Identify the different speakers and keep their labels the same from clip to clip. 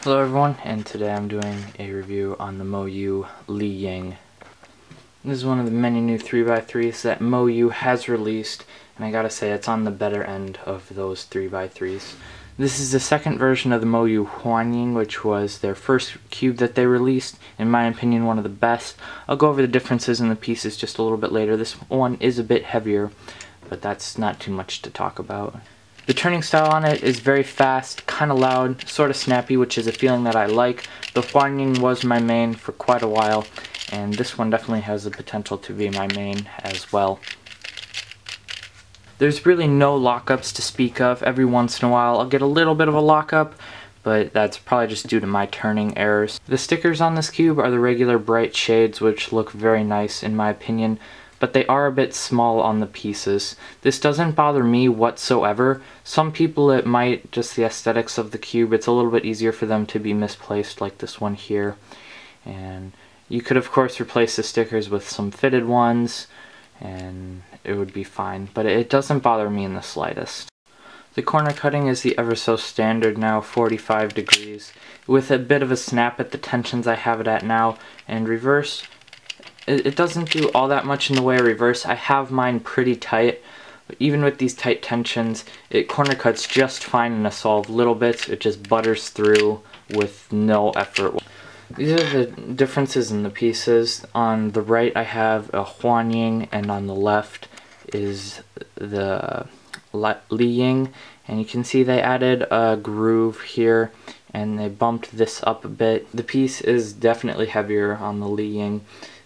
Speaker 1: Hello everyone, and today I'm doing a review on the MoYu LiYing. This is one of the many new 3x3s that MoYu has released, and I gotta say it's on the better end of those 3x3s. This is the second version of the MoYu LiYing, which was their first cube that they released. In my opinion, one of the best. I'll go over the differences in the pieces just a little bit later. This one is a bit heavier, but that's not too much to talk about. The turning style on it is very fast, kind of loud, sort of snappy, which is a feeling that I like. The LiYing was my main for quite a while, and this one definitely has the potential to be my main as well. There's really no lockups to speak of. Every once in a while I'll get a little bit of a lockup, but that's probably just due to my turning errors. The stickers on this cube are the regular bright shades, which look very nice in my opinion, but they are a bit small on the pieces. This doesn't bother me whatsoever. Some people it might, just the aesthetics of the cube, it's a little bit easier for them to be misplaced like this one here. And you could of course replace the stickers with some fitted ones and it would be fine, but it doesn't bother me in the slightest. The corner cutting is the ever so standard now, 45 degrees, with a bit of a snap at the tensions I have it at now, and reverse, it doesn't do all that much in the way of reverse. I have mine pretty tight, but even with these tight tensions, it corner cuts just fine in a solve little bits. It just butters through with no effort. These are the differences in the pieces. On the right I have a LiYing, and on the left is the LiYing, and you can see they added a groove here and they bumped this up a bit. The piece is definitely heavier on the LiYing.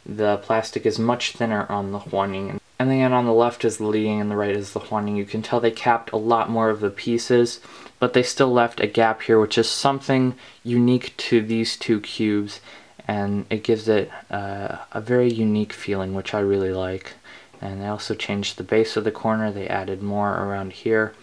Speaker 1: The plastic is much thinner on the LiYing. And then on the left is the LiYing and the right is the LiYing. You can tell they capped a lot more of the pieces, but they still left a gap here, which is something unique to these two cubes, and it gives it a very unique feeling, which I really like. And they also changed the base of the corner. They added more around here.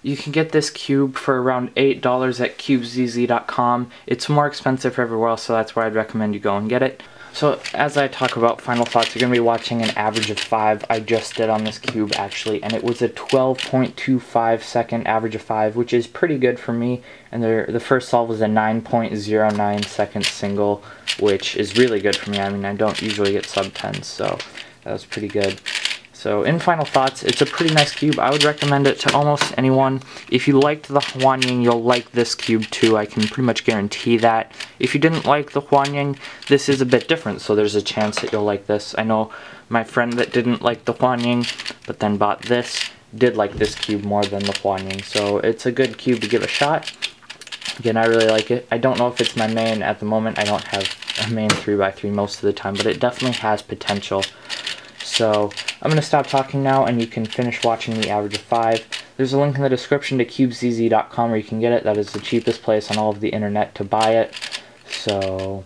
Speaker 1: You can get this cube for around $8 at cubezz.com. It's more expensive everywhere else, so that's where I'd recommend you go and get it. So as I talk about final thoughts, you're going to be watching an average of 5. I just did on this cube actually, and it was a 12.25 second average of 5, which is pretty good for me. And the first solve was a 9.09 second single, which is really good for me. I mean, I don't usually get sub 10s, so that was pretty good. So in final thoughts, it's a pretty nice cube. I would recommend it to almost anyone. If you liked the LiYing, you'll like this cube too. I can pretty much guarantee that. If you didn't like the LiYing, this is a bit different, so there's a chance that you'll like this. I know my friend that didn't like the LiYing, but then bought this, did like this cube more than the LiYing. So it's a good cube to give a shot. Again, I really like it. I don't know if it's my main at the moment. I don't have a main 3x3 most of the time, but it definitely has potential. So I'm going to stop talking now and you can finish watching the average of 5. There's a link in the description to cubezz.com where you can get it. That is the cheapest place on all of the internet to buy it. So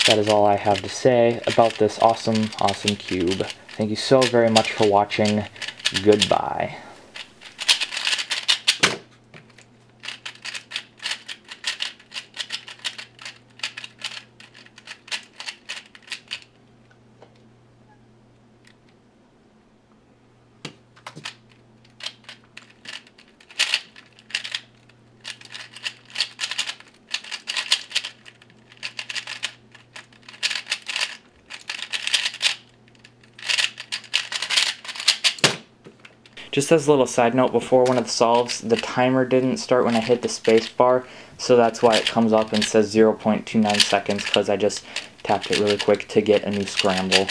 Speaker 1: that is all I have to say about this awesome cube. Thank you so very much for watching. Goodbye. Just as a little side note, before one of the solves, the timer didn't start when I hit the space bar, so that's why it comes up and says 0.29 seconds, because I just tapped it really quick to get a new scramble.